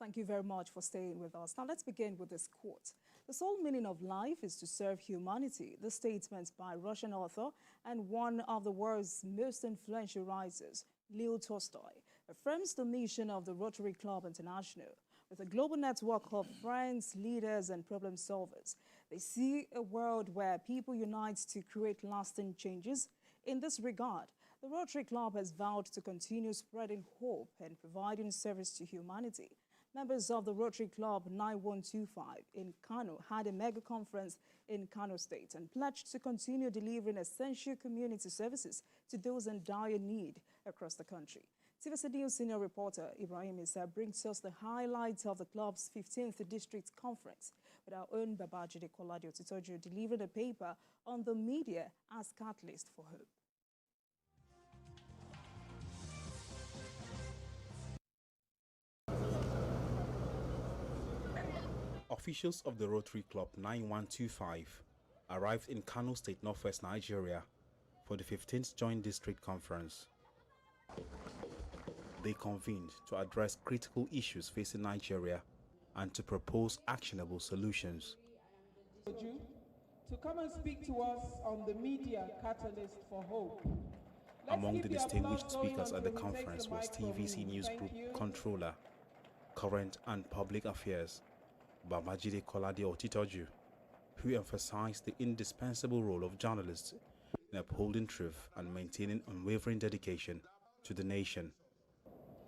Thank you very much for staying with us. Now let's begin with this quote. The sole meaning of life is to serve humanity. The statement by Russian author and one of the world's most influential writers, Leo Tolstoy, affirms the mission of the Rotary Club International. With a global network of friends, leaders, and problem solvers, they see a world where people unite to create lasting changes. In this regard, the Rotary Club has vowed to continue spreading hope and providing service to humanity. Members of the Rotary Club 9125 in Kano had a mega conference in Kano State and pledged to continue delivering essential community services to those in dire need across the country. TVC News senior reporter Ibrahim Issa brings us the highlights of the club's 15th district conference, with our own Babajide Kolade Otitoju delivering a paper on the media as catalyst for hope. Officials of the Rotary Club 9125 arrived in Kano State, northwest Nigeria for the 15th Joint District Conference. They convened to address critical issues facing Nigeria and to propose actionable solutions. To come and speak to us on the media catalyst for hope. Among the distinguished speakers at the conference was TVC News Group Controller, Current and Public Affairs, Babajide Kolade Otitoju, who emphasized the indispensable role of journalists in upholding truth and maintaining unwavering dedication to the nation.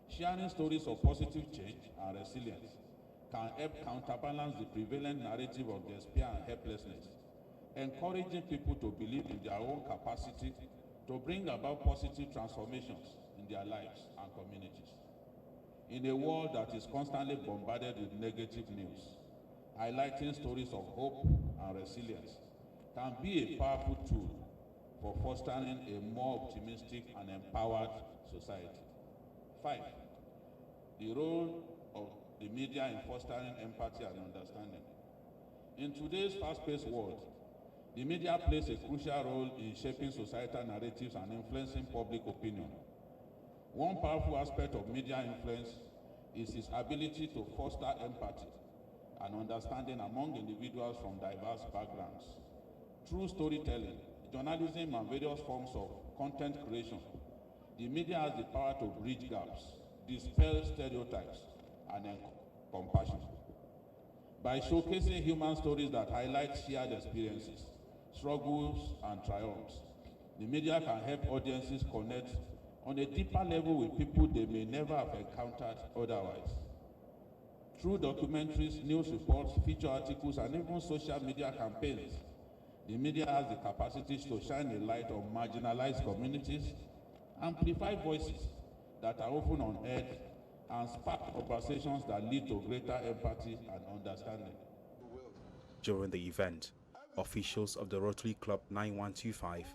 Sharing stories of positive change and resilience can help counterbalance the prevalent narrative of despair and helplessness, encouraging people to believe in their own capacity to bring about positive transformations in their lives and communities. In a world that is constantly bombarded with negative news, highlighting stories of hope and resilience can be a powerful tool for fostering a more optimistic and empowered society. 5. The role of the media in fostering empathy and understanding. In today's fast-paced world, the media plays a crucial role in shaping societal narratives and influencing public opinion. One powerful aspect of media influence is its ability to foster empathy and understanding among individuals from diverse backgrounds. Through storytelling, journalism, and various forms of content creation, the media has the power to bridge gaps, dispel stereotypes, and compassion. By showcasing human stories that highlight shared experiences, struggles, and triumphs, the media can help audiences connect on a deeper level with people they may never have encountered otherwise. Through documentaries, news reports, feature articles, and even social media campaigns, the media has the capacity to shine a light on marginalized communities, amplify voices that are often unheard, and spark conversations that lead to greater empathy and understanding. During the event, officials of the Rotary Club 9125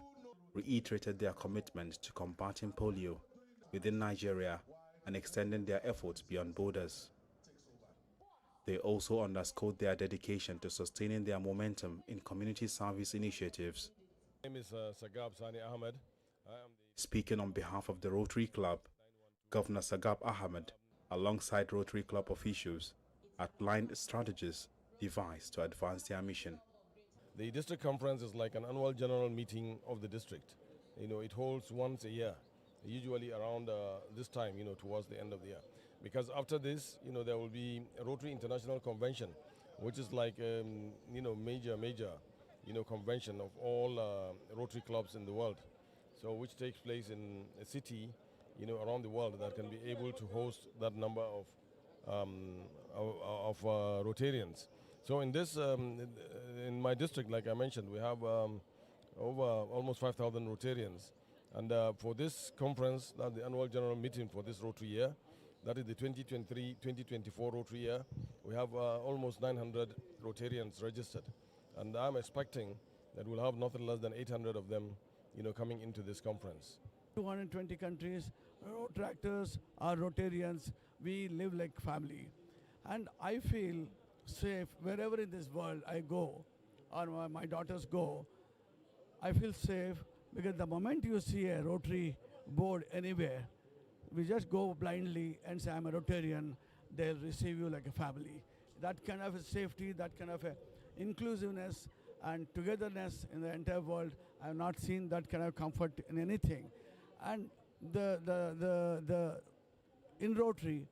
reiterated their commitment to combating polio within Nigeria and extending their efforts beyond borders. They also underscored their dedication to sustaining their momentum in community service initiatives. My name is Sagab Sani Ahmed. Speaking on behalf of the Rotary Club, Governor Sagab Ahmed, alongside Rotary Club officials, outlined strategies devised to advance their mission. The district conference is like an annual general meeting of the district. It holds once a year, usually around this time, towards the end of the year. Because after this, there will be a Rotary International Convention, which is like, major, convention of all Rotary clubs in the world. So which takes place in a city, around the world that can be able to host that number of Rotarians. So in this, in my district, like I mentioned, we have over almost 5,000 Rotarians. And for this conference, that's the annual general meeting for this Rotary year, that is the 2023-2024 Rotary year, we have almost 900 Rotarians registered. And I'm expecting that we'll have nothing less than 800 of them, coming into this conference. 220 countries, Rotaractors are Rotarians, we live like family. And I feel safe wherever in this world I go, or my daughters go, I feel safe because the moment you see a Rotary board anywhere, we just go blindly and say I'm a Rotarian, they'll receive you like a family. That kind of a safety, that kind of a inclusiveness and togetherness in the entire world, I have not seen that kind of comfort in anything. And the in Rotary,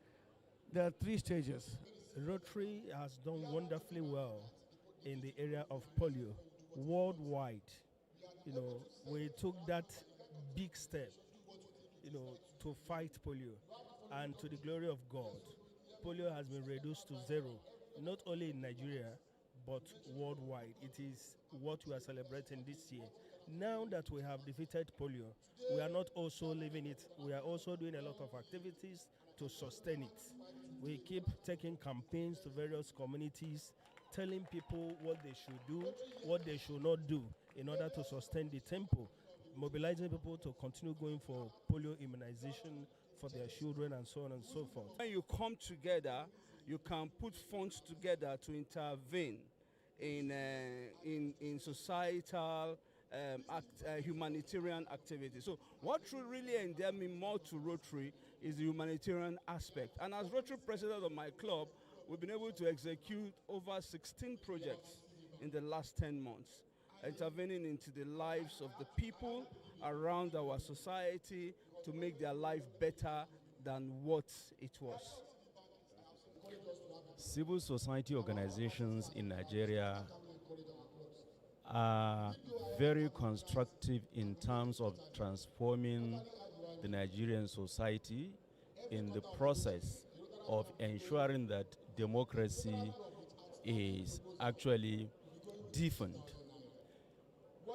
there are 3 stages. Rotary has done wonderfully well in the area of polio worldwide. We took that big step, to fight polio, and to the glory of God, polio has been reduced to 0, not only in Nigeria, but worldwide. It is what we are celebrating this year. Now that we have defeated polio, we are not also leaving it. We are also doing a lot of activities to sustain it. We keep taking campaigns to various communities, telling people what they should do, what they should not do in order to sustain the tempo, mobilizing people to continue going for polio immunization for their children and so on and so forth. When you come together, you can put funds together to intervene in societal humanitarian activities. So what should really endear me more to Rotary is the humanitarian aspect. And as Rotary president of my club, we've been able to execute over 16 projects in the last 10 months, intervening into the lives of the people around our society to make their life better than what it was. Civil society organizations in Nigeria are very constructive in terms of transforming the Nigerian society in the process of ensuring that democracy is actually deepened,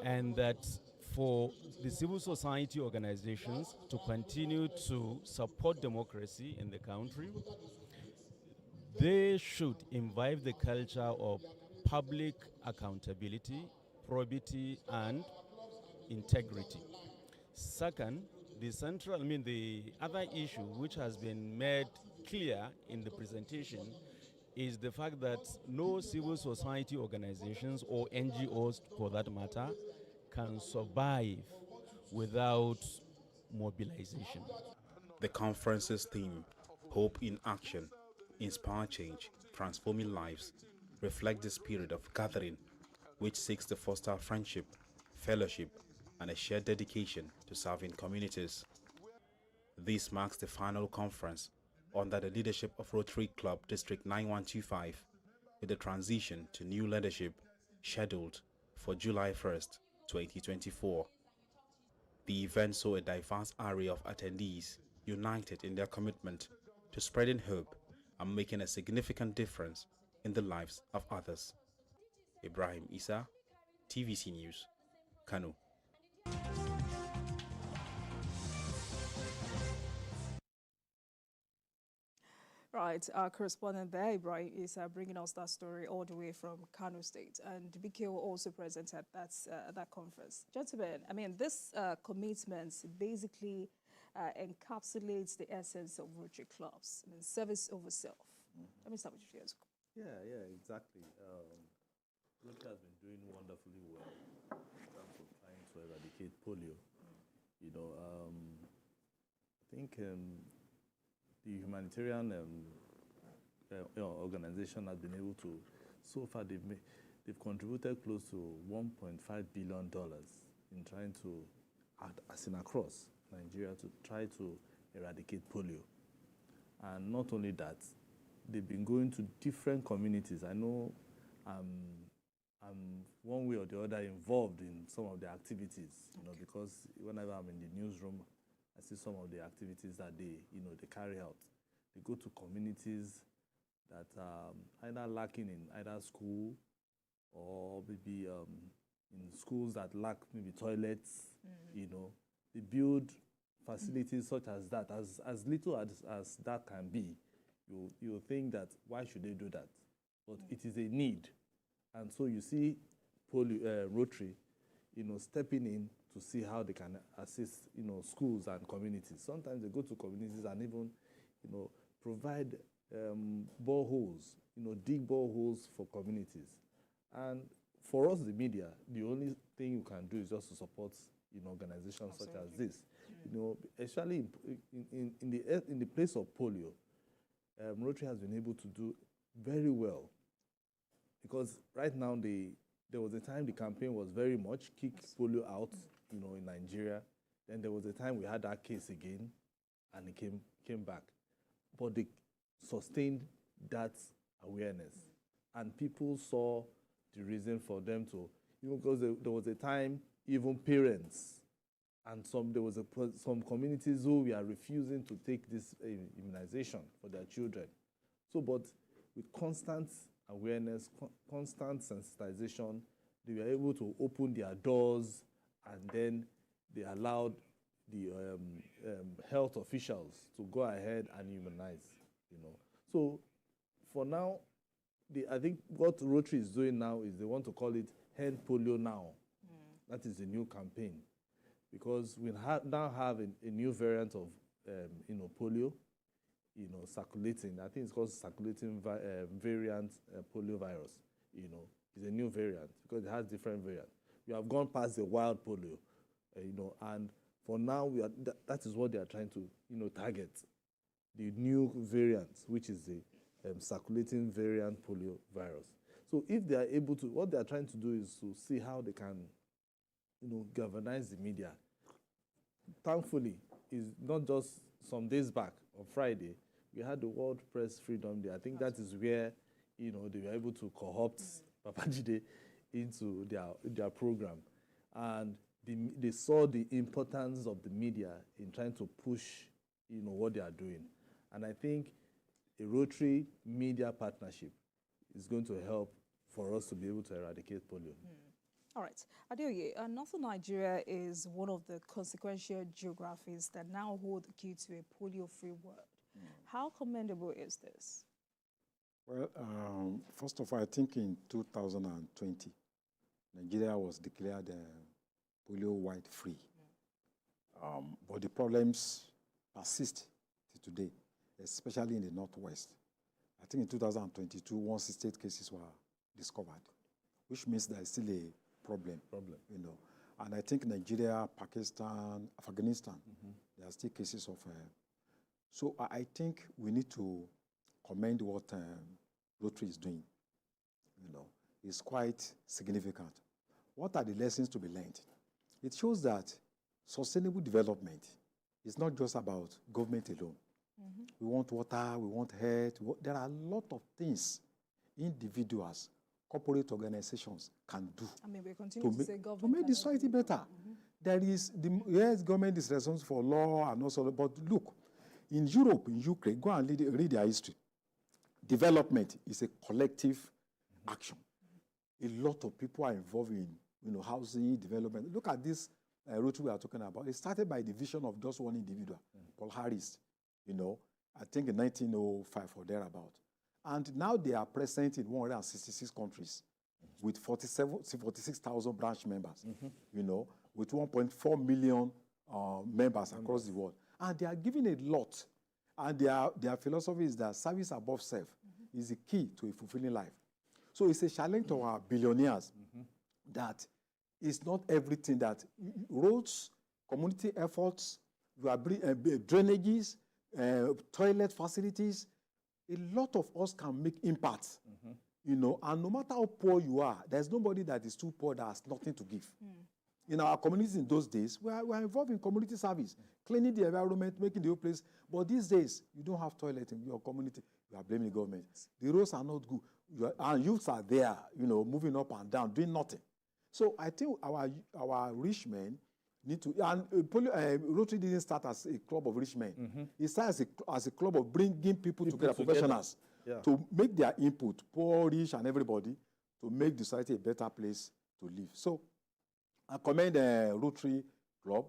and that for the civil society organizations to continue to support democracy in the country, they should imbibe the culture of public accountability, probity, and integrity. Second, the other issue which has been made clear in the presentation is the fact that no civil society organizations or NGOs, for that matter, can survive without mobilization. The conference's theme, Hope in Action, Inspire Change, Transforming Lives, reflect the spirit of gathering, which seeks to foster friendship, fellowship, and a shared dedication to serving communities. This marks the final conference under the leadership of Rotary Club District 9125, with the transition to new leadership scheduled for July 1st, 2024. The event saw a diverse array of attendees united in their commitment to spreading hope and making a significant difference in the lives of others. Ibrahim Isa, TVC News, Kano. Right, our correspondent there, Ibrahim, is bringing us that story all the way from Kano State, and BK were also present at that conference. Gentlemen, I mean, this commitment basically encapsulates the essence of Rotary clubs. I mean, service over self. Let me start with you, Fiasco. Yeah, exactly. Rotary has been doing wonderfully well in terms of trying to eradicate polio. I think the humanitarian organization has been able to, so far they've contributed close to $1.5 billion in trying to, as in across Nigeria, to try to eradicate polio. And not only that, they've been going to different communities. I know I'm one way or the other involved in some of the activities, because whenever I'm in the newsroom, I see some of the activities that they carry out. They go to communities that are either lacking in either school or maybe in schools that lack maybe toilets. They build facilities such as that, as little as that can be. You think that why should they do that? But it is a need, and so you see Rotary, stepping in to see how they can assist, schools and communities. Sometimes they go to communities and even, provide boreholes, dig boreholes for communities. And for us, the media, the only thing you can do is just to support, organizations such as this. Especially in the place of polio, Rotary has been able to do very well, because right now there was a time the campaign was very much kick polio out, in Nigeria. Then there was a time we had that case again, and it came back. But they sustained that awareness, and people saw the reason for them to, because there was a time even parents and there was some communities who were refusing to take this immunization for their children. So, but with constant awareness, constant sensitization, they were able to open their doors, and then they allowed the health officials to go ahead and immunize. So for now, I think what Rotary is doing now is they want to call it End Polio Now. That is the new campaign, because we now have a new variant of polio, circulating. I think it's called circulating variant polio virus. It's a new variant because it has different variants. We have gone past the wild polio, and for now that is what they are trying to target, the new variant, which is the circulating variant polio virus. So if they are able to, what they are trying to do is to see how they can galvanize the media. Thankfully, it's not just some days back, on Friday, we had the World Press Freedom Day. I think that is where, they were able to co-opt Babajide into their program. And they saw the importance of the media in trying to push, what they are doing. And I think a Rotary media partnership is going to help for us to be able to eradicate polio. All right. Adeoye, Northern Nigeria is one of the consequential geographies that now hold the key to a polio-free world. How commendable is this? Well, first of all, I think in 2020, Nigeria was declared polio-wide free. But the problems persist to today, especially in the Northwest. I think in 2022, 168 cases were discovered, which means there is still a problem. And I think Nigeria, Pakistan, Afghanistan, there are still cases of. So I think we need to commend what Rotary is doing. It's quite significant. What are the lessons to be learned? It shows that sustainable development is not just about government alone. We want water, we want health. There are a lot of things individuals, corporate organizations can do. I mean, we continue to say government to make the society better. There is, yes, government is responsible for law and also, but look, in Europe, in UK, go and read their history. Development is a collective action. A lot of people are involved in, housing, development. Look at this Rotary we are talking about. It started by the vision of just one individual, Paul Harris, I think in 1905 or thereabout. And now they are present in 166 countries with 46,000 branch members, with 1.4 million members across the world. And they are giving a lot. And their philosophy is that service above self is the key to a fulfilling life. So it's a challenge to our billionaires that it's not everything that roads, community efforts, drainages, toilet facilities, a lot of us can make impact, and no matter how poor you are, there's nobody that is too poor that has nothing to give. In our communities in those days, we are involved in community service, cleaning the environment, making the whole place. But these days, you don't have toilet in your community. You are blaming the government. The roads are not good. And youths are there, moving up and down, doing nothing. So I think our rich men need to, and Rotary didn't start as a club of rich men. It started as a club of bringing people together, professionals, to make their input, poor, rich, and everybody, to make the society a better place to live. So I commend Rotary Club.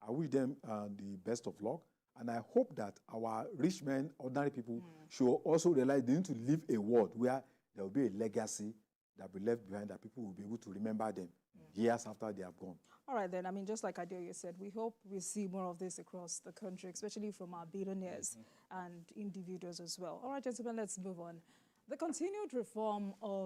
I wish them the best of luck. And I hope that our rich men, ordinary people, should also realize they need to live a world where there will be a legacy that will be left behind, that people will be able to remember them years after they have gone. All right, then. I mean, just like Adeoye said, we hope we see more of this across the country, especially from our billionaires and individuals as well. All right, gentlemen, let's move on. The continued reform of